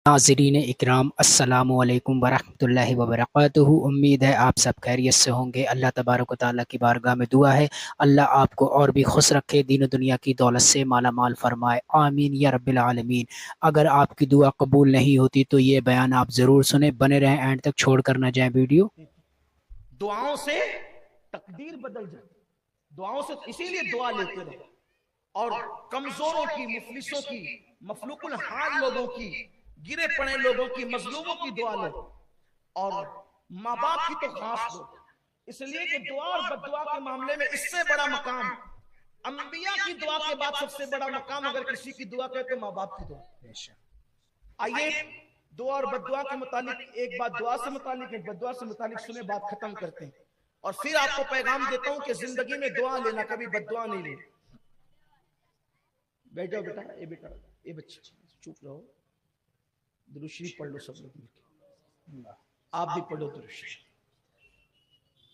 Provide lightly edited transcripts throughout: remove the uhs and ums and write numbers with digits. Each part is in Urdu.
ناظرین اکرام، السلام علیکم ورحمۃ اللہ وبرکاتہ۔ امید ہے آپ سب خیریت سے ہوں گے۔ اللہ تبارک و تعالیٰ کی بارگاہ میں دعا ہے اللہ آپ کو اور بھی خوش رکھے، دین و دنیا کی دولت سے مالا مال فرمائے، آمین یا رب العالمین۔ اگر آپ کی دعا قبول نہیں ہوتی تو یہ بیان آپ ضرور سنیں، بنے رہیں اینڈ تک، چھوڑ کر نہ جائیں ویڈیو۔ دعاؤں سے تقدیر بدل جاتی، دعاؤں سے، اسی لیے دعا لیتے رہو، اور کمزوروں کی، مفلسوں کی، مفلوق الحال لوگوں کی، گرے پڑے لوگوں کی، مظلوموں کی دعا لو، اور ماں باپ کی تو خاص لو، اس لیے کہ دعا اور بد دعا کے معاملے میں اس سے بڑا مقام، انبیاء کی دعا کے بعد سب سے بڑا مقام اگر کسی کی دعا کہے تو ماں باپ کی دعا۔ آئیے دعا اور بد دعا کے متعلق ایک بات دعا سے متعلق، ایک بد دعا سے متعلق سنے، بات ختم کرتے ہیں، اور پھر آپ کو پیغام دیتا ہوں کہ زندگی میں دعا لینا، کبھی بد دعا نہیں لینا۔ بیٹھ جاؤ بیٹا، اے بچے چپ رہو، درود شریف پڑھ لو سب لوگ مل کے، آپ بھی پڑھو درود شریف،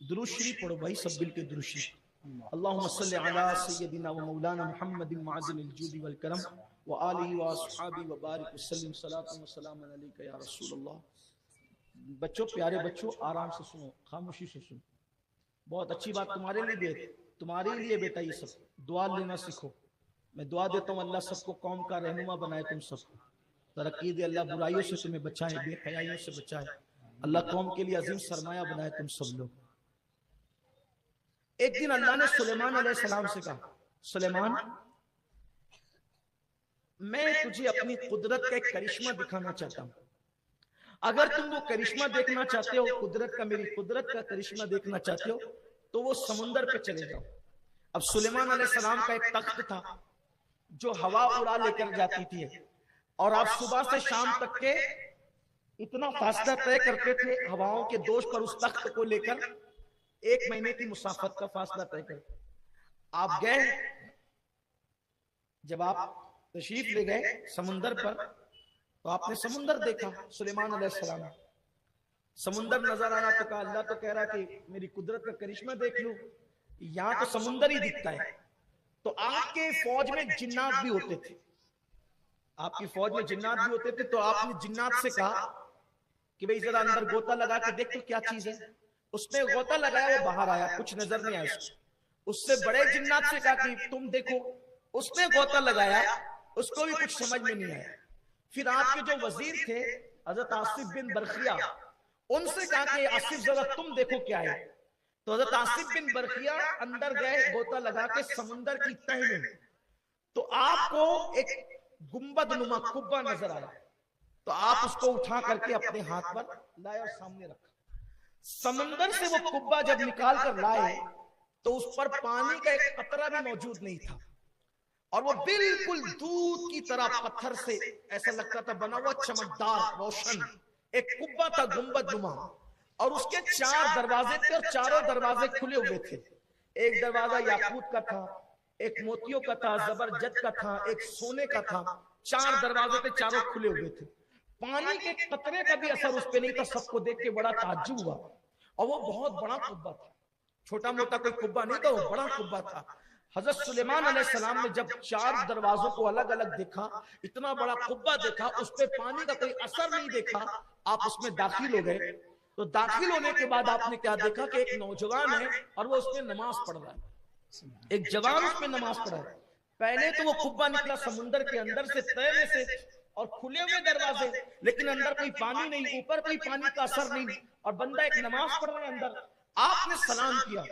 درود شریف پڑھو بھائی سب مل کے درود شریف۔ اللہم صلی علی سیدنا و مولانا محمد معدن الجود والکرم وآلہ واصحابہ وبارک وسلم، صلاۃ و سلام علیک یا رسول اللہ۔ بچوں، پیارے بچوں، آرام سے سنو، خاموشی سے سنو، بہت اچھی بات تمہارے لیے بھی ہے، تمہارے لیے بیٹا یہ سب دعا لینا سیکھو۔ میں دعا دیتا ہوں اللہ سب کو قوم کا رہنما بنائے، تم سب کو ترقی دے، اللہ برائیوں سے تمہیں بچائے، بے حیائیوں سے بچائے، اللہ قوم کے لیے عظیم سرمایہ بنائے تم سب لوگ۔ ایک دن اللہ نے سلیمان علیہ السلام سے کہا، سلیمان میں تجھے اپنی قدرت کا ایک کرشمہ دکھانا چاہتا ہوں، اگر تم وہ کرشمہ دیکھنا چاہتے ہو، قدرت کا، میری قدرت کا کرشمہ دیکھنا چاہتے ہو تو وہ سمندر پہ چلے جاؤ۔ اب سلیمان علیہ السلام کا ایک تخت تھا جو ہوا اڑا لے کر جاتی تھی، اور آپ صبح سے شام تک کے اتنا فاصلہ طے کرتے تھے ہواؤں کے دوش پر اس تخت کو لے کر، 1 مہینے کی مسافت کا فاصلہ طے کرتے۔ آپ گئے، جب آپ تشریف لے گئے سمندر پر تو آپ نے سمندر دیکھا، سلیمان علیہ السلام سمندر نظر آیا تو کہا، اللہ تو کہہ رہا کہ میری قدرت کا کرشمہ دیکھ لو، یہاں تو سمندر ہی دکھتا ہے۔ تو آپ کے فوج میں جنات بھی ہوتے تھے، آپ کی فوج میں جنات بھی ہوتے تھے، تو آپ نے جنات سے کہا کہ بھئی ذرا اندر غوطہ لگا کے دیکھ تو کیا چیز ہے۔ اس نے غوطہ لگایا، وہ باہر آیا، کچھ نظر نہیں آیا اس کو۔ اس سے بڑے جنات سے کہا کہ تم دیکھو، اس نے غوطہ لگایا، اس کو بھی کچھ سمجھ میں نہیں آیا۔ پھر آپ کے جو وزیر تھے حضرت آصف بن برخیہ، ان سے کہا کہ آصف ذرا تم دیکھو کیا ہے۔ تو حضرت آصف بن برخیہ اندر گئے غوطہ لگا کے سمندر کی تہ میں، تو آپ کو ایک گنبد نما قبہ نظر آیا، تو آپ اس کو اٹھا کر کے اپنے ہاتھ پر لائے اور سامنے رکھا۔ سمندر سے وہ قبہ جب نکال کر لائے تو اس پر پانی کا ایک قطرہ بھی موجود نہیں تھا، اور وہ بالکل دودھ کی طرح پتھر سے ایسا لگتا تھا بنا ہوا، چمکدار، روشن ایک قبہ تھا گنبد نما، اور اس کے 4 دروازے تھے، اور چاروں دروازے کھلے ہوئے تھے۔ ایک دروازہ یاقوت کا تھا، ایک موتیوں کا تھا، زبرجد کا تھا، ایک سونے کا تھا، 4 دروازے تھے، چاروں کھلے ہوئے تھے۔ پانی کے قطرے کا بھی اثر اس پہ نہیں تھا، سب کو دیکھ کے بڑا تعجب ہوا، اور وہ بہت بڑا قبہ تھا، چھوٹا موٹا کوئی قبہ نہیں تھا، وہ بڑا قبہ تھا۔ حضرت سلیمان علیہ السلام نے جب 4 دروازوں کو الگ الگ دیکھا، اتنا بڑا قبہ دیکھا، اس پہ پانی کا کوئی اثر نہیں دیکھا، آپ اس میں داخل ہو گئے۔ تو داخل ہونے کے بعد آپ نے کیا دیکھا کہ ایک نوجوان ہے اور وہ اس میں نماز پڑھ رہا ہے، ایک جوان اس میں نماز پڑھ رہا ہے۔ پہلے تو وہ قبہ نکلا سمندر کے اندر سے، تہ میں سے، اور کھلے ہوئے دروازے، لیکن اندر کوئی پانی نہیں، اوپر کوئی پانی کا اثر نہیں، اور بندہ ایک نماز پڑھ رہا ہے اندر۔ آپ نے سلام کیا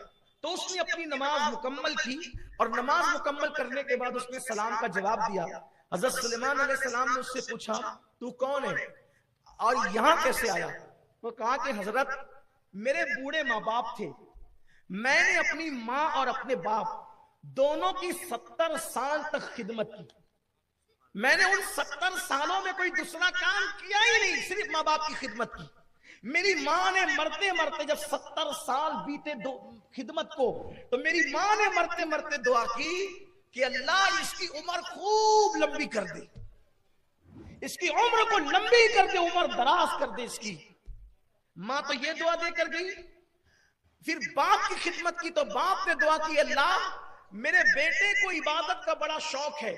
تو اس نے اپنی نماز مکمل کی، اور نماز مکمل کرنے کے بعد اس نے سلام کا جواب دیا۔ حضرت سلیمان علیہ السلام نے اس سے پوچھا تو کون ہے اور یہاں کیسے آیا؟ وہ کہا کہ حضرت میرے بوڑھے ماں باپ تھے، میں نے اپنی ماں اور اپنے باپ دونوں کی 70 سال تک خدمت کی، میں نے ان 70 سالوں میں کوئی دوسرا کام کیا ہی نہیں، صرف ماں باپ کی خدمت کی۔ میری ماں نے مرتے مرتے جب 70 سال بیتے خدمت کو، تو میری ماں نے مرتے مرتے دعا کی کہ اللہ اس کی عمر خوب لمبی کر دے، اس کی عمر کو لمبی کر دے، عمر دراز کر دے اس کی۔ ماں تو یہ دعا دے کر گئی۔ پھر باپ کی خدمت کی تو باپ نے دعا کی، اللہ میرے بیٹے کو عبادت کا بڑا شوق ہے،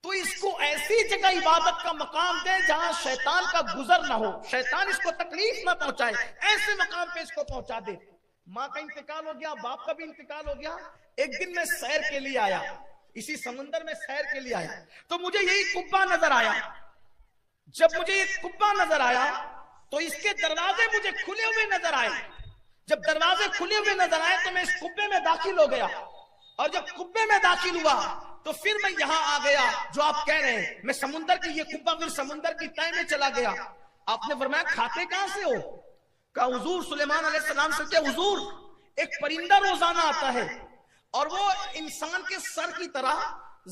تو اس کو ایسی جگہ عبادت کا مقام دے جہاں شیطان کا گزر نہ ہو، شیطان اس کو تکلیف نہ پہنچائے، ایسے مقام پہ اس کو پہنچا دے۔ ماں کا انتقال ہو گیا، باپ کا بھی انتقال ہو گیا۔ ایک دن میں سیر کے لیے آیا، اسی سمندر میں سیر کے لیے آیا، تو مجھے یہی قبہ نظر آیا۔ جب مجھے یہ قبہ نظر آیا تو اس کے دروازے مجھے کھلے ہوئے نظر آئے۔ جب دروازے کھلے ہوئے نظر آئے تو میں اس قبے میں داخل ہو گیا، اور جب قبے میں داخل ہوا تو پھر میں یہاں آ گیا جو آپ کہہ رہے ہیں، میں سمندر کی یہ قبہ پھر سمندر کی تہہ میں چلا گیا۔ آپ نے فرمایا کھاتے کہاں سے ہو؟ کہا حضور سلیمان علیہ السلام سے کہ حضور ایک پرندہ روزانہ آتا ہے اور وہ انسان کے سر کی طرح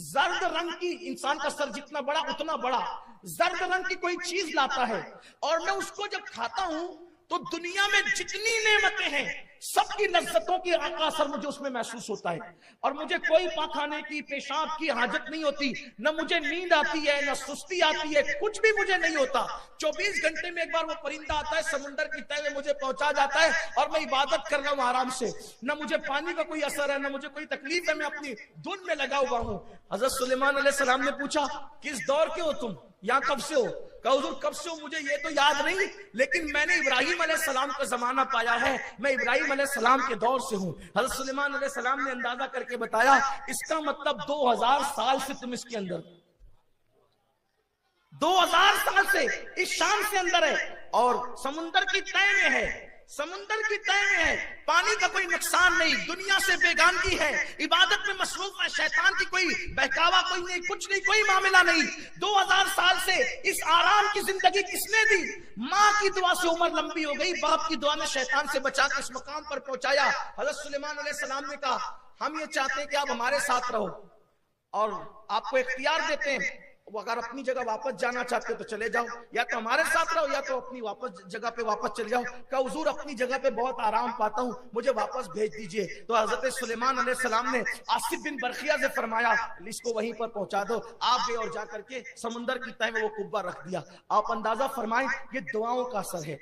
زرد رنگ کی، انسان کا سر جتنا بڑا اتنا بڑا زرد رنگ کی کوئی چیز لاتا ہے، اور میں اس کو جب کھاتا ہوں تو دنیا میں جتنی نعمتیں ہیں سب کی لذتوں کی اثر مجھے اس میں محسوس ہوتا ہے، اور مجھے کوئی پاخانے کی پیشاب کی حاجت نہیں ہوتی، نہ مجھے نیند آتی ہے، نہ سستی آتی ہے، کچھ بھی مجھے نہیں ہوتا۔ 24 گھنٹے میں ایک بار وہ پرندہ آتا ہے، سمندر کی تہہ میں مجھے پہنچا جاتا ہے، اور میں عبادت کر رہا ہوں آرام سے، نہ مجھے پانی کا کوئی اثر ہے، نہ مجھے کوئی تکلیف ہے، میں اپنی دھن میں لگا ہوا ہوں۔ حضرت سلیمان علیہ السلام نے پوچھا کس دور کے ہو تم، یہاں کب سے ہو؟ کہا حضور کب سے ہو مجھے یہ تو یاد نہیں، لیکن میں نے ابراہیم علیہ السلام کا زمانہ پایا ہے، میں ابراہیم علیہ السلام کے دور سے ہوں۔ حضرت سلیمان علیہ السلام نے اندازہ کر کے بتایا اس کا مطلب 2000 سال سے تم اس کے اندر، 2000 سال سے اس شان سے اندر ہے، اور سمندر کی تہہ میں ہے، سمندر کی تہہ میں ہے، پانی کا کوئی نقصان نہیں، دنیا سے بیگانگی ہے، عبادت میں مصروف ہے، شیطان کی کوئی بہکاوا کوئی نہیں، کچھ نہیں، کوئی معاملہ نہیں۔ 2000 سال سے اس آرام کی زندگی کس نے دی؟ ماں کی دعا سے عمر لمبی ہو گئی، باپ کی دعا نے شیطان سے بچا کے اس مقام پر پہنچایا۔ حضرت سلیمان علیہ السلام نے کہا ہم یہ چاہتے ہیں کہ آپ ہمارے ساتھ رہو، اور آپ کو اختیار دیتے ہیں، وہ اگر اپنی جگہ واپس جانا چاہتے تو چلے جاؤ، یا تو ہمارے ساتھ رہو یا تو اپنی جگہ پہ واپس چلے جاؤ۔ کہا حضور اپنی جگہ پہ بہت آرام پاتا ہوں، مجھے واپس بھیج دیجئے۔ تو حضرت سلیمان علیہ السلام نے آصف بن برخیہ سے فرمایا اس کو وہیں پر پہنچا دو۔ آپ گئے اور جا کر کے سمندر کی تہہ میں وہ قبہ رکھ دیا۔ آپ اندازہ فرمائیں یہ دعاؤں کا اثر ہے۔